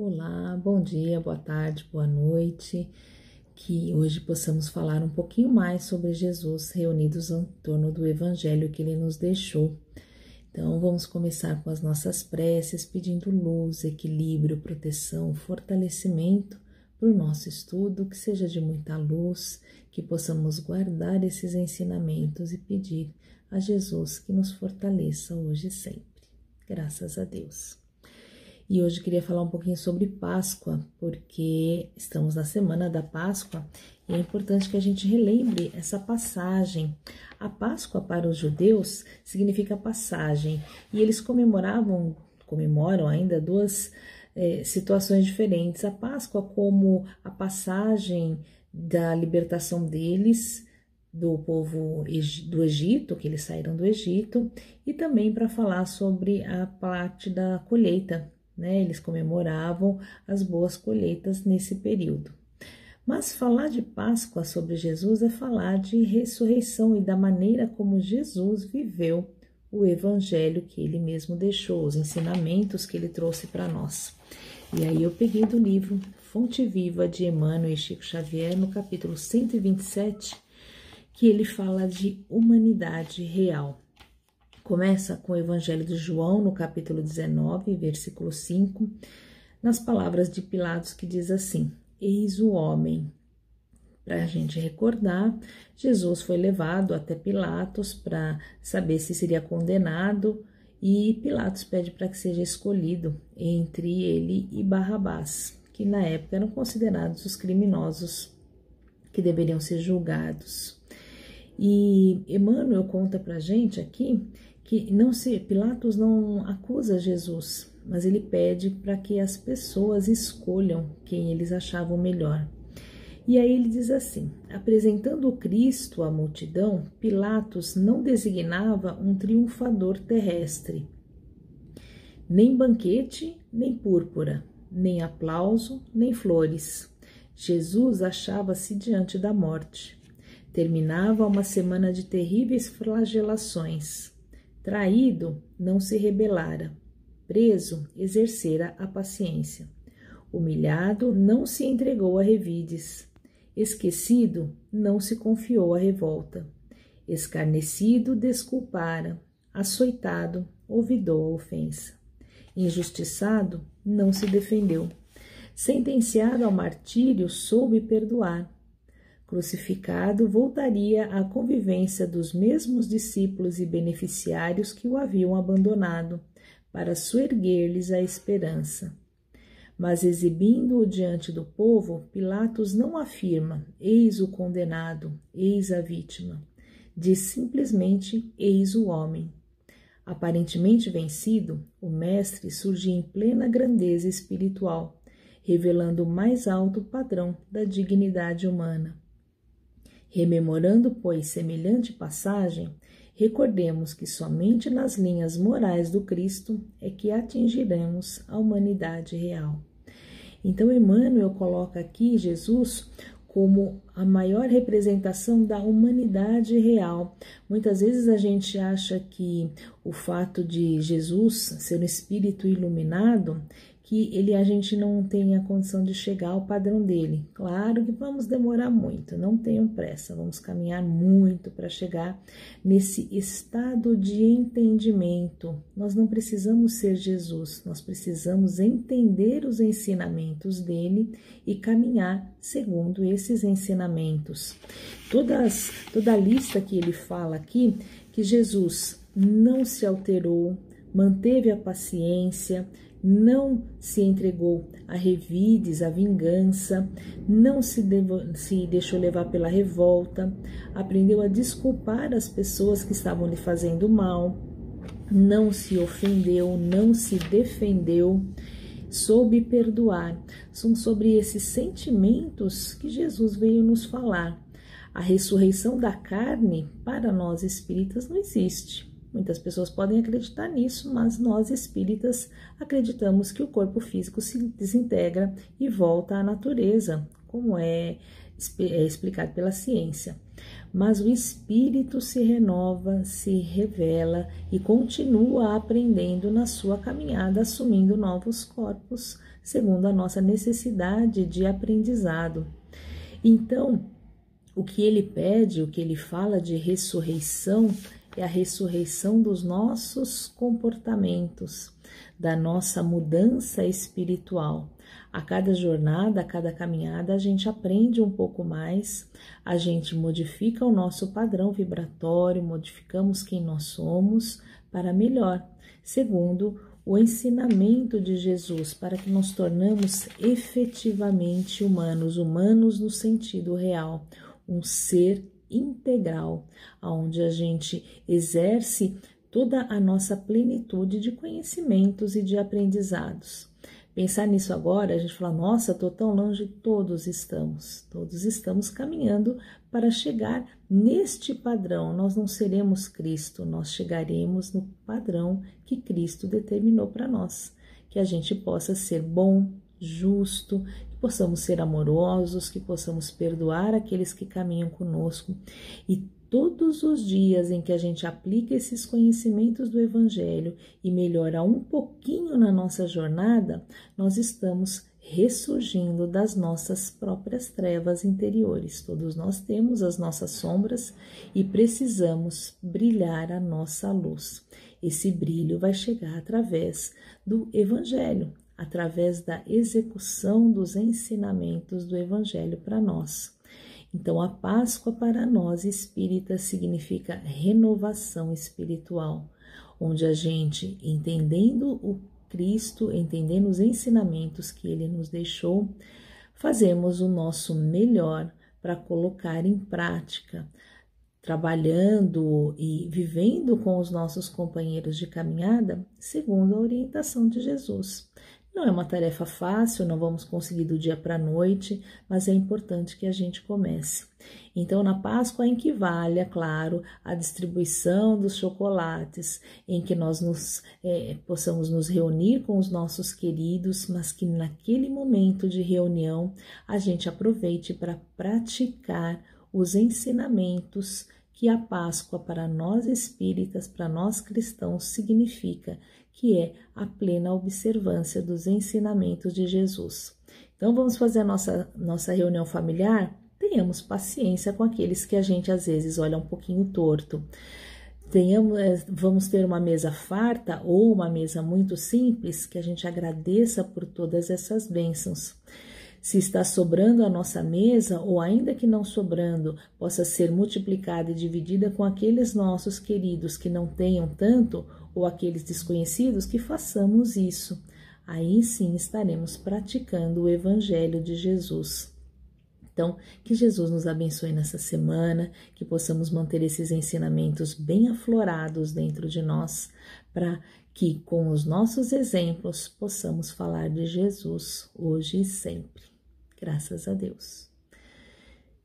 Olá, bom dia, boa tarde, boa noite. Que hoje possamos falar um pouquinho mais sobre Jesus, reunidos em torno do Evangelho que Ele nos deixou. Então, vamos começar com as nossas preces, pedindo luz, equilíbrio, proteção, fortalecimento para o nosso estudo, que seja de muita luz, que possamos guardar esses ensinamentos e pedir a Jesus que nos fortaleça hoje e sempre. Graças a Deus. E hoje eu queria falar um pouquinho sobre Páscoa, porque estamos na semana da Páscoa e é importante que a gente relembre essa passagem. A Páscoa para os judeus significa passagem e eles comemoram ainda duas situações diferentes. A Páscoa como a passagem da libertação deles, do povo do Egito, que eles saíram do Egito, e também para falar sobre a parte da colheita. Eles comemoravam as boas colheitas nesse período. Mas falar de Páscoa sobre Jesus é falar de ressurreição e da maneira como Jesus viveu o evangelho que ele mesmo deixou, os ensinamentos que ele trouxe para nós. E aí eu peguei do livro Fonte Viva de Emmanuel e Chico Xavier, no capítulo 127, que ele fala de humanidade real. Começa com o Evangelho de João, no capítulo 19, versículo 5, nas palavras de Pilatos, que diz assim: eis o homem. Para a gente recordar, Jesus foi levado até Pilatos para saber se seria condenado, e Pilatos pede para que seja escolhido entre ele e Barrabás, que na época eram considerados os criminosos que deveriam ser julgados. E Emmanuel conta para a gente aqui que Pilatos não acusa Jesus, mas ele pede para que as pessoas escolham quem eles achavam melhor. E aí ele diz assim: apresentando o Cristo à multidão, Pilatos não designava um triunfador terrestre, nem banquete, nem púrpura, nem aplauso, nem flores. Jesus achava-se diante da morte. Terminava uma semana de terríveis flagelações. Traído, não se rebelara. Preso, exercera a paciência. Humilhado, não se entregou a revides. Esquecido, não se confiou à revolta. Escarnecido, desculpara. Açoitado, olvidou a ofensa. Injustiçado, não se defendeu. Sentenciado ao martírio, soube perdoar. Crucificado, voltaria à convivência dos mesmos discípulos e beneficiários que o haviam abandonado, para soerguer-lhes a esperança. Mas, exibindo-o diante do povo, Pilatos não afirma: eis o condenado, eis a vítima. Diz simplesmente: eis o homem. Aparentemente vencido, o mestre surge em plena grandeza espiritual, revelando o mais alto padrão da dignidade humana. Rememorando, pois, semelhante passagem, recordemos que somente nas linhas morais do Cristo é que atingiremos a humanidade real. Então, Emmanuel coloca aqui Jesus como a maior representação da humanidade real. Muitas vezes a gente acha que o fato de Jesus ser um espírito iluminado, que a gente não tem a condição de chegar ao padrão dele. Claro que vamos demorar muito, não tenham pressa, vamos caminhar muito para chegar nesse estado de entendimento. Nós não precisamos ser Jesus, nós precisamos entender os ensinamentos dele e caminhar segundo esses ensinamentos. Toda a lista que ele fala aqui, que Jesus não se alterou, manteve a paciência, não se entregou a revides, a vingança, não se deixou levar pela revolta, aprendeu a desculpar as pessoas que estavam lhe fazendo mal, não se ofendeu, não se defendeu, soube perdoar. São sobre esses sentimentos que Jesus veio nos falar. A ressurreição da carne, para nós espíritas, não existe. Muitas pessoas podem acreditar nisso, mas nós espíritas acreditamos que o corpo físico se desintegra e volta à natureza, como é explicado pela ciência. Mas o espírito se renova, se revela e continua aprendendo na sua caminhada, assumindo novos corpos segundo a nossa necessidade de aprendizado. Então, o que ele pede, o que ele fala de ressurreição, é a ressurreição dos nossos comportamentos, da nossa mudança espiritual. A cada jornada, a cada caminhada, a gente aprende um pouco mais, a gente modifica o nosso padrão vibratório, modificamos quem nós somos para melhor, segundo o ensinamento de Jesus, para que nos tornamos efetivamente humanos, humanos no sentido real, um ser integral, onde a gente exerce toda a nossa plenitude de conhecimentos e de aprendizados. Pensar nisso agora, a gente fala, nossa, estou tão longe, todos estamos caminhando para chegar neste padrão. Nós não seremos Cristo, nós chegaremos no padrão que Cristo determinou para nós, que a gente possa ser bom, justo, que possamos ser amorosos, que possamos perdoar aqueles que caminham conosco. E todos os dias em que a gente aplica esses conhecimentos do Evangelho e melhora um pouquinho na nossa jornada, nós estamos ressurgindo das nossas próprias trevas interiores. Todos nós temos as nossas sombras e precisamos brilhar a nossa luz. Esse brilho vai chegar através do Evangelho, através da execução dos ensinamentos do Evangelho para nós. Então, a Páscoa para nós espíritas significa renovação espiritual, onde a gente, entendendo o Cristo, entendendo os ensinamentos que Ele nos deixou, fazemos o nosso melhor para colocar em prática, trabalhando e vivendo com os nossos companheiros de caminhada, segundo a orientação de Jesus. Não é uma tarefa fácil, não vamos conseguir do dia para a noite, mas é importante que a gente comece. Então, na Páscoa em que vale, é claro, a distribuição dos chocolates, em que nós possamos nos reunir com os nossos queridos, mas que naquele momento de reunião a gente aproveite para praticar os ensinamentos que a Páscoa para nós espíritas, para nós cristãos, significa, que é a plena observância dos ensinamentos de Jesus. Então, vamos fazer a nossa reunião familiar? Tenhamos paciência com aqueles que a gente às vezes olha um pouquinho torto. Vamos ter uma mesa farta ou uma mesa muito simples, que a gente agradeça por todas essas bênçãos. Se está sobrando a nossa mesa, ou ainda que não sobrando, possa ser multiplicada e dividida com aqueles nossos queridos que não tenham tanto, ou aqueles desconhecidos, que façamos isso. Aí sim estaremos praticando o Evangelho de Jesus. Então, que Jesus nos abençoe nessa semana, que possamos manter esses ensinamentos bem aflorados dentro de nós, para que com os nossos exemplos possamos falar de Jesus hoje e sempre. Graças a Deus.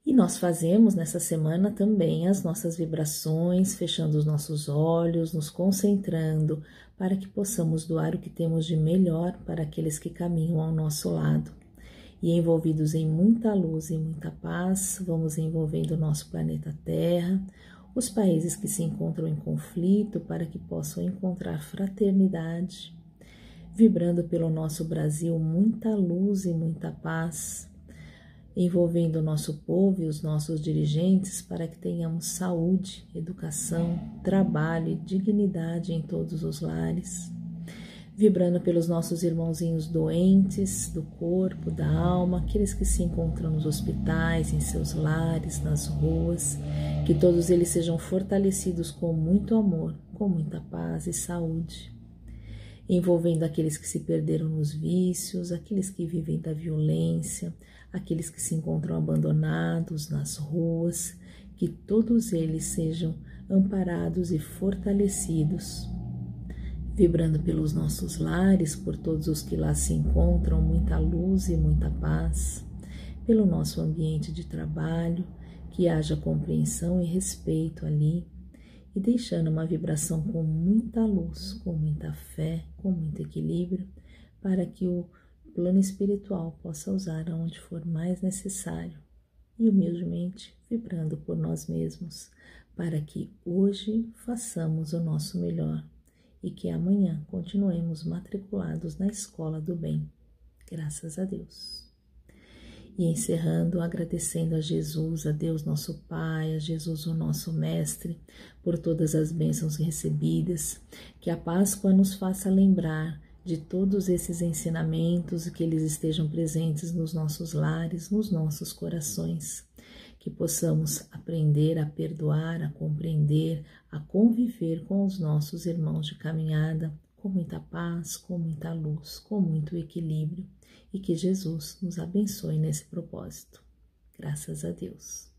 E nós fazemos nessa semana também as nossas vibrações, fechando os nossos olhos, nos concentrando, para que possamos doar o que temos de melhor para aqueles que caminham ao nosso lado. E envolvidos em muita luz e muita paz, vamos envolvendo o nosso planeta Terra, os países que se encontram em conflito, para que possam encontrar fraternidade, vibrando pelo nosso Brasil muita luz e muita paz, envolvendo o nosso povo e os nossos dirigentes para que tenhamos saúde, educação, trabalho e dignidade em todos os lares, vibrando pelos nossos irmãozinhos doentes do corpo, da alma, aqueles que se encontram nos hospitais, em seus lares, nas ruas, que todos eles sejam fortalecidos com muito amor, com muita paz e saúde, envolvendo aqueles que se perderam nos vícios, aqueles que vivem da violência, aqueles que se encontram abandonados nas ruas, que todos eles sejam amparados e fortalecidos, vibrando pelos nossos lares, por todos os que lá se encontram, muita luz e muita paz, pelo nosso ambiente de trabalho, que haja compreensão e respeito ali, e deixando uma vibração com muita luz, com muita fé, com muito equilíbrio, para que o plano espiritual possa usar aonde for mais necessário, e humildemente vibrando por nós mesmos, para que hoje façamos o nosso melhor e que amanhã continuemos matriculados na escola do bem. Graças a Deus. E encerrando, agradecendo a Jesus, a Deus nosso Pai, a Jesus o nosso Mestre, por todas as bênçãos recebidas, que a Páscoa nos faça lembrar de todos esses ensinamentos e que eles estejam presentes nos nossos lares, nos nossos corações, que possamos aprender a perdoar, a compreender, a conviver com os nossos irmãos de caminhada, com muita paz, com muita luz, com muito equilíbrio, e que Jesus nos abençoe nesse propósito. Graças a Deus.